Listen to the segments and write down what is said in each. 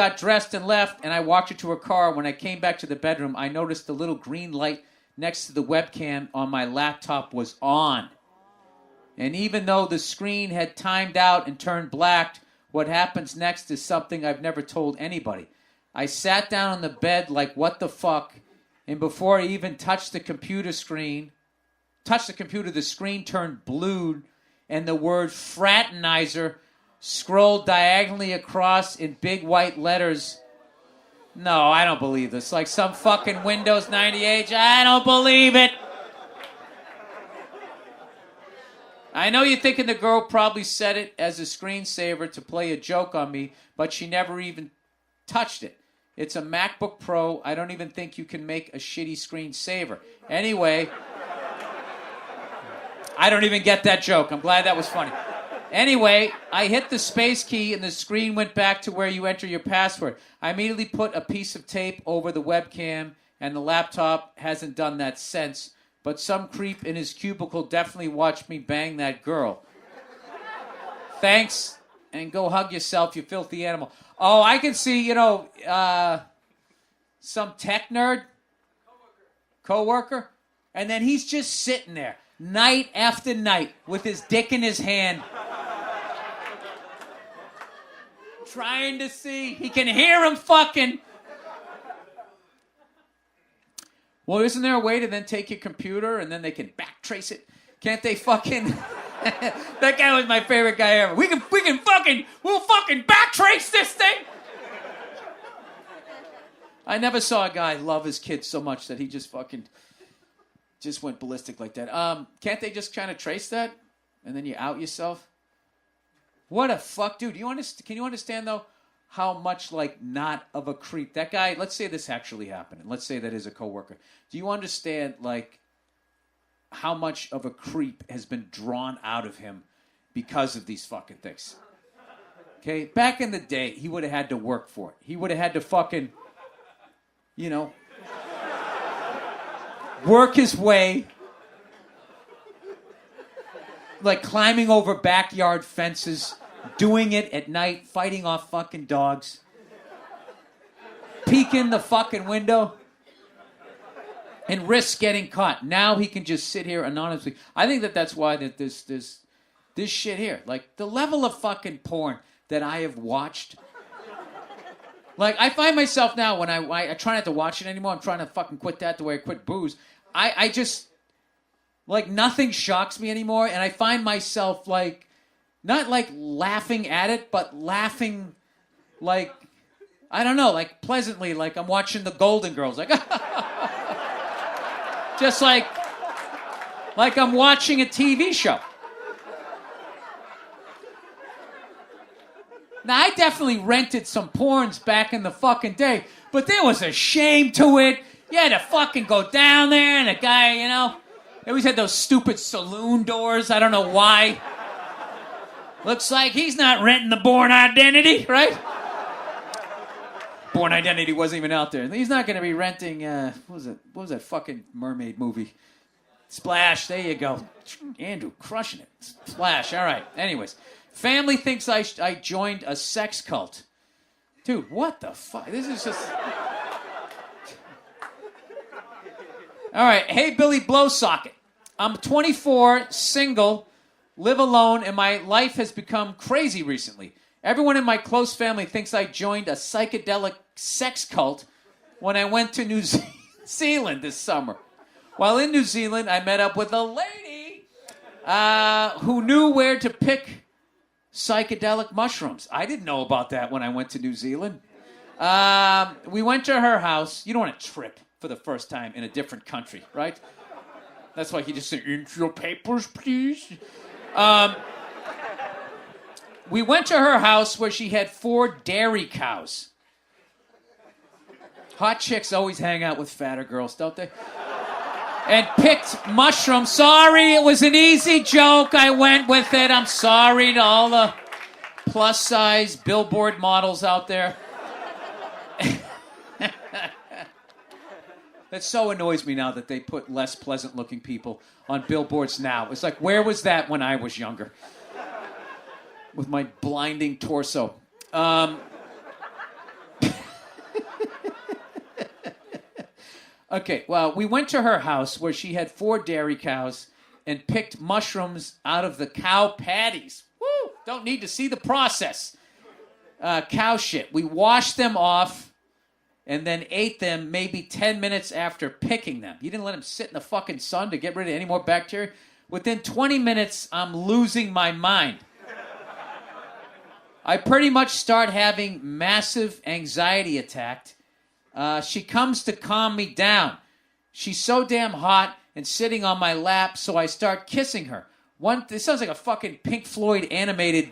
got dressed and left, and I walked her to her car. When I came back to the bedroom, I noticed the little green light next to the webcam on my laptop was on. And even though the screen had timed out and turned black, what happens next is something I've never told anybody. I sat down on the bed like, what the fuck? And before I even touched the computer, the screen turned blue, and the word fraternizer scrolled diagonally across in big white letters. No, I don't believe this. Like some fucking Windows 98. I don't believe it. I know you're thinking the girl probably set it as a screensaver to play a joke on me, but she never even touched it. It's a MacBook Pro. I don't even think you can make a shitty screensaver. Anyway, I don't even get that joke. I'm glad that was funny. Anyway, I hit the space key and the screen went back to where you enter your password. I immediately put a piece of tape over the webcam, and the laptop hasn't done that since. But some creep in his cubicle definitely watched me bang that girl. Thanks, and go hug yourself, you filthy animal. Oh, I can see, some tech nerd. Coworker. And then he's just sitting there, night after night, with his dick in his hand. Trying to see. He can hear him fucking. Well, isn't there a way to then take your computer and then they can backtrace it? Can't they fucking... That guy was my favorite guy ever. We'll fucking backtrace this thing! I never saw a guy love his kids so much that he just went ballistic like that. Can't they just kind of trace that? And then you out yourself? What a fuck, dude. Can you understand, though, how much, not of a creep? That guy, let's say this actually happened, and let's say that is a coworker. Do you understand, how much of a creep has been drawn out of him because of these fucking things? Okay? Back in the day, he would have had to work for it. He would have had to fucking, work his way, climbing over backyard fences, doing it at night, fighting off fucking dogs, peek in the fucking window, and risk getting caught. Now he can just sit here anonymously. I think that's why that this shit here, the level of fucking porn that I have watched. I find myself now when I try not to watch it anymore. I'm trying to fucking quit that the way I quit booze. I just nothing shocks me anymore, and I find myself not laughing at it, but laughing I don't know, pleasantly, I'm watching the Golden Girls, just like I'm watching a TV show. Now, I definitely rented some porns back in the fucking day, but there was a shame to it. You had to fucking go down there, and a guy, they always had those stupid saloon doors. I don't know why. Looks like he's not renting the Bourne Identity, right? Bourne Identity wasn't even out there. He's not going to be renting, what was that fucking mermaid movie? Splash, there you go. Andrew, crushing it. Splash, all right. Anyways, family thinks I joined a sex cult. Dude, what the fuck? This is just... All right, hey, Billy Blowsocket. I'm 24, single, live alone, and my life has become crazy recently. Everyone in my close family thinks I joined a psychedelic sex cult when I went to New Zealand this summer. While in New Zealand, I met up with a lady who knew where to pick psychedelic mushrooms. I didn't know about that when I went to New Zealand. We went to her house. You don't want to trip for the first time in a different country, right? That's why he just said, "Into your papers, please." We went to her house where she had 4 dairy cows. Hot chicks always hang out with fatter girls, don't they? And picked mushrooms. Sorry, it was an easy joke. I went with it. I'm sorry to all the plus-size billboard models out there. That so annoys me now that they put less pleasant-looking people on billboards now. It's like, where was that when I was younger? With my blinding torso. Okay, well, we went to her house where she had 4 dairy cows and picked mushrooms out of the cow patties. Woo! Don't need to see the process. Cow shit. We washed them off and then ate them maybe 10 minutes after picking them. You didn't let them sit in the fucking sun to get rid of any more bacteria? Within 20 minutes, I'm losing my mind. I pretty much start having massive anxiety attack. She comes to calm me down. She's so damn hot and sitting on my lap, so I start kissing her. This sounds like a fucking Pink Floyd animated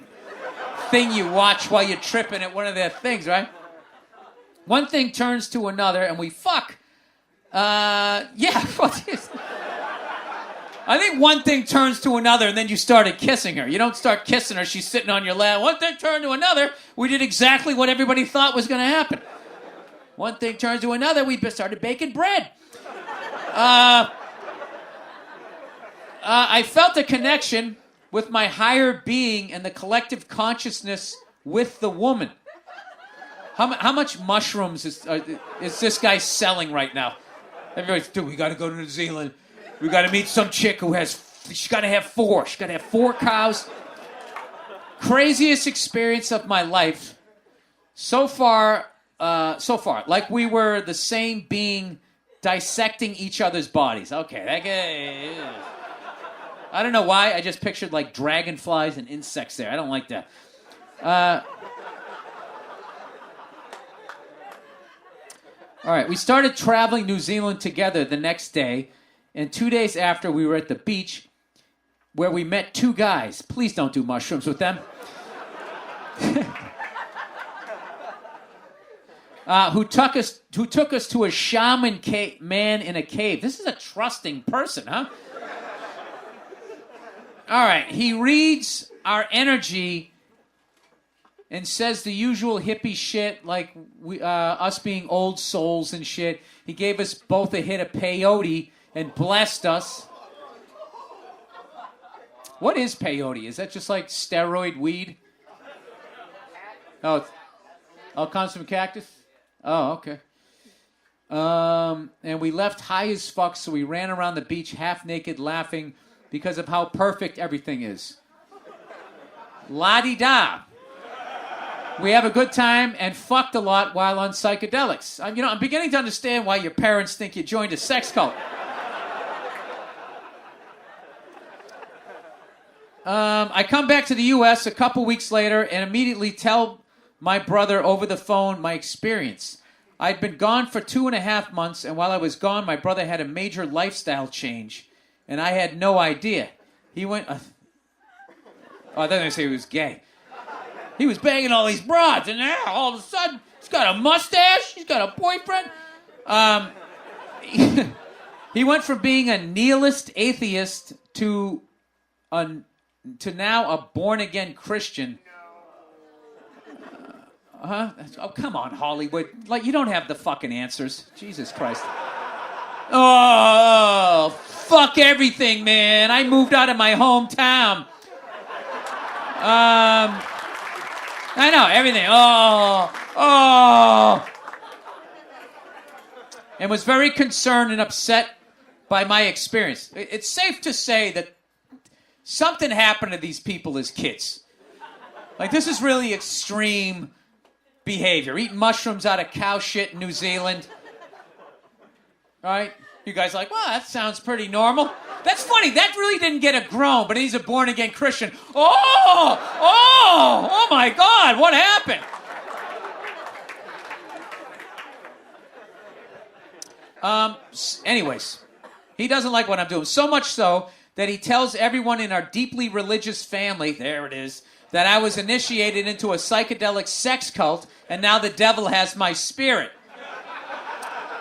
thing you watch while you're tripping at one of their things, right? One thing turns to another, and we fuck. Yeah. I think one thing turns to another, and then you started kissing her. You don't start kissing her. She's sitting on your lap. One thing turned to another. We did exactly what everybody thought was going to happen. One thing turns to another. We started baking bread. I felt a connection with my higher being and the collective consciousness with the woman. How much mushrooms is this guy selling right now? Everybody's, dude, we got to go to New Zealand. We got to meet some chick who she's got to have 4. She's got to have 4 cows. Craziest experience of my life. So far, like we were the same being dissecting each other's bodies. Okay, that guy. I don't know why. I just pictured like dragonflies and insects there. I don't like that. All right, we started traveling New Zealand together the next day, and 2 days after, we were at the beach where we met 2 guys. Please don't do mushrooms with them. Who took us to a shaman man in a cave. This is a trusting person, huh? All right, he reads our energy and says the usual hippie shit, like us being old souls and shit. He gave us both a hit of peyote and blessed us. What is peyote? Is that just like steroid weed? Oh, it comes from cactus? Oh, okay. And we left high as fuck, so we ran around the beach half naked laughing because of how perfect everything is. La-di-da. We have a good time and fucked a lot while on psychedelics. I'm beginning to understand why your parents think you joined a sex cult. I come back to the U.S. a couple weeks later and immediately tell my brother over the phone my experience. I'd been gone for 2.5 months, and while I was gone, my brother had a major lifestyle change, and I had no idea. He went... I thought they say he was gay. He was banging all these broads, and now, all of a sudden, he's got a mustache, he's got a boyfriend. He went from being a nihilist atheist to now a born-again Christian. Oh, come on, Hollywood. Like, you don't have the fucking answers. Jesus Christ. Oh, fuck everything, man. I moved out of my hometown. I know, everything. Oh. And was very concerned and upset by my experience. It's safe to say that something happened to these people as kids. Like, this is really extreme behavior. Eating mushrooms out of cow shit in New Zealand. All right? You guys are like, well, that sounds pretty normal. That's funny. That really didn't get a groan, but he's a born-again Christian. Oh my God, what happened? Anyways, he doesn't like what I'm doing. So much so that he tells everyone in our deeply religious family, there it is, that I was initiated into a psychedelic sex cult, and now the devil has my spirit.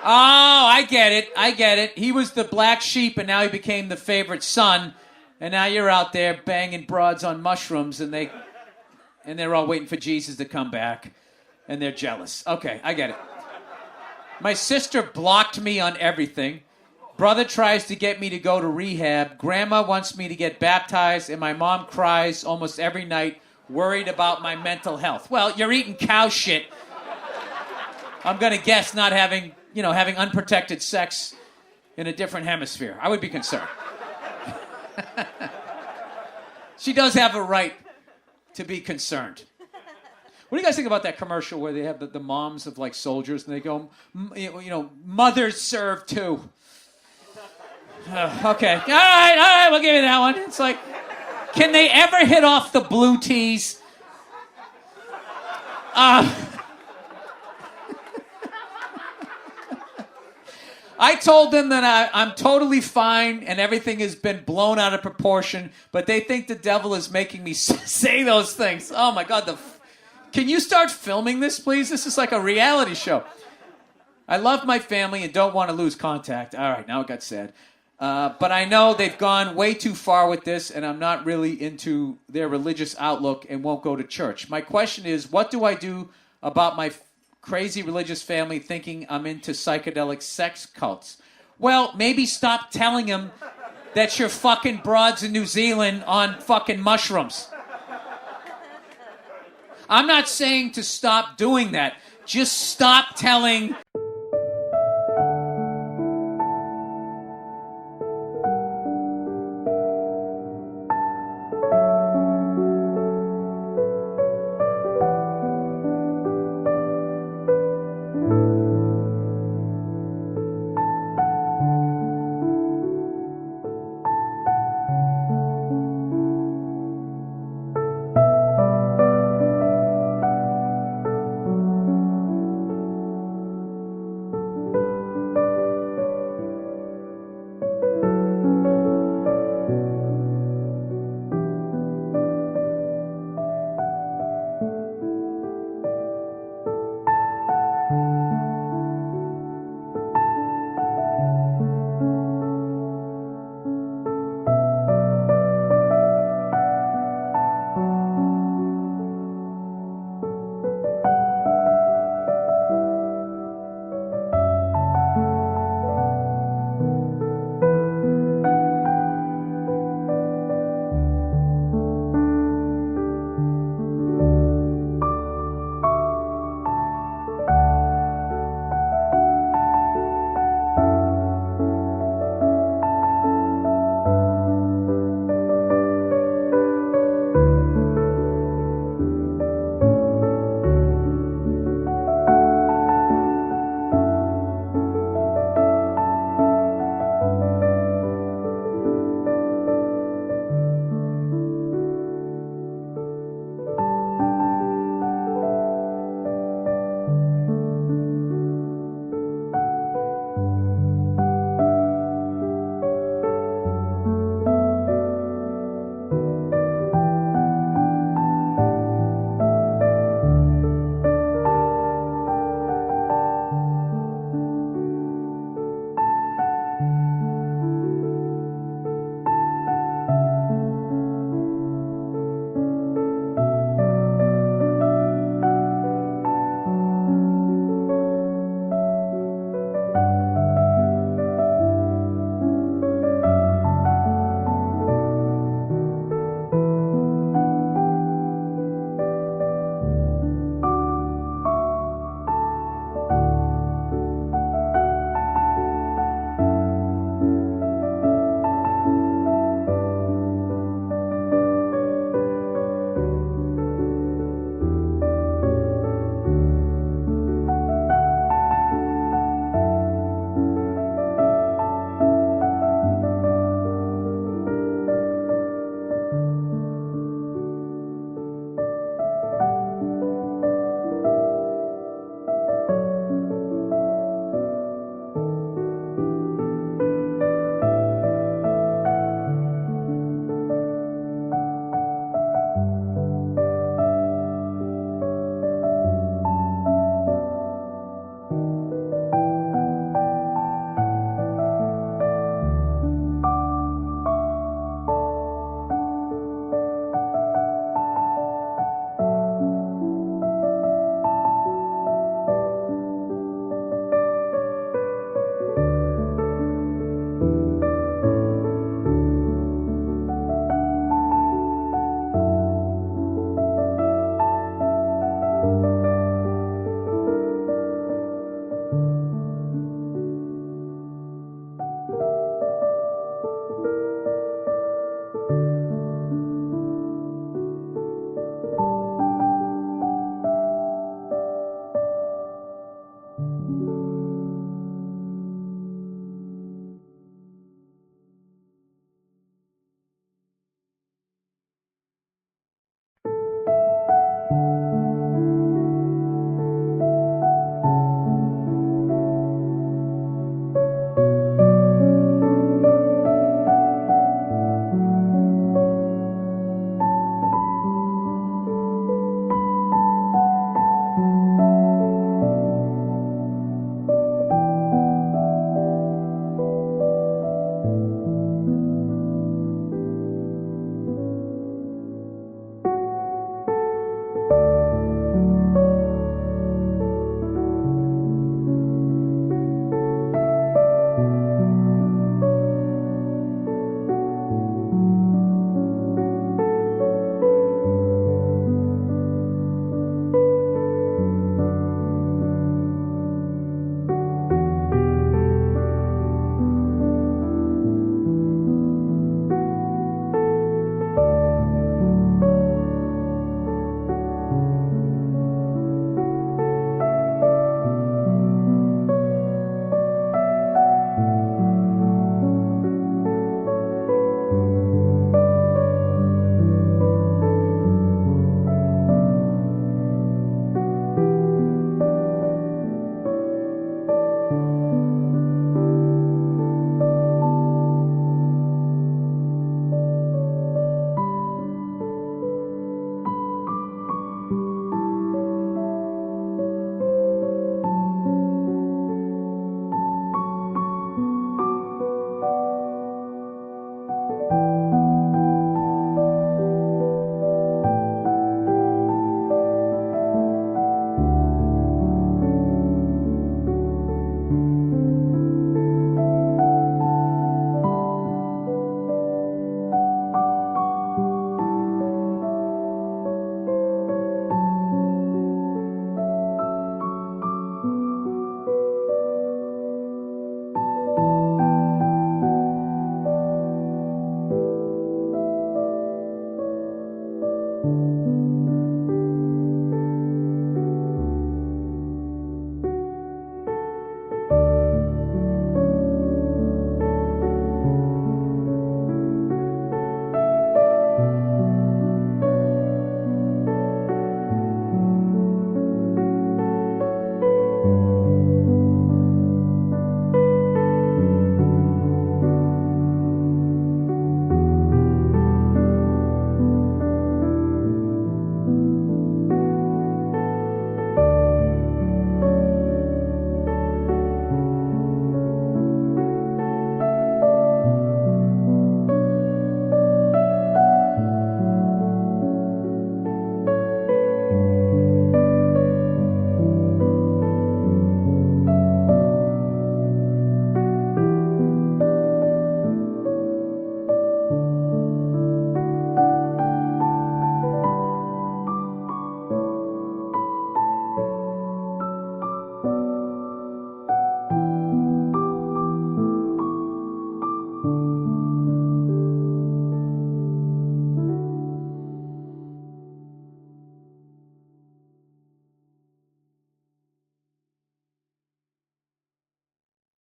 Oh, I get it. He was the black sheep, and now he became the favorite son, and now you're out there banging broads on mushrooms, and they're all waiting for Jesus to come back, and they're jealous. Okay, I get it. My sister blocked me on everything. Brother tries to get me to go to rehab. Grandma wants me to get baptized, and my mom cries almost every night, worried about my mental health. Well, you're eating cow shit. I'm going to guess not having... having unprotected sex in a different hemisphere. I would be concerned. She does have a right to be concerned. What do you guys think about that commercial where they have the moms of like soldiers and they go, mothers serve too. Okay. All right, we'll give you that one. It's like, can they ever hit off the blue tees? I told them that I'm totally fine and everything has been blown out of proportion, but they think the devil is making me say those things. Oh my God, can you start filming this, please? This is like a reality show. I love my family and don't want to lose contact. All right, now it got sad. But I know they've gone way too far with this, and I'm not really into their religious outlook and won't go to church. My question is, what do I do about my crazy religious family thinking I'm into psychedelic sex cults? Well, maybe stop telling them that you're fucking broads in New Zealand on fucking mushrooms. I'm not saying to stop doing that. Just stop telling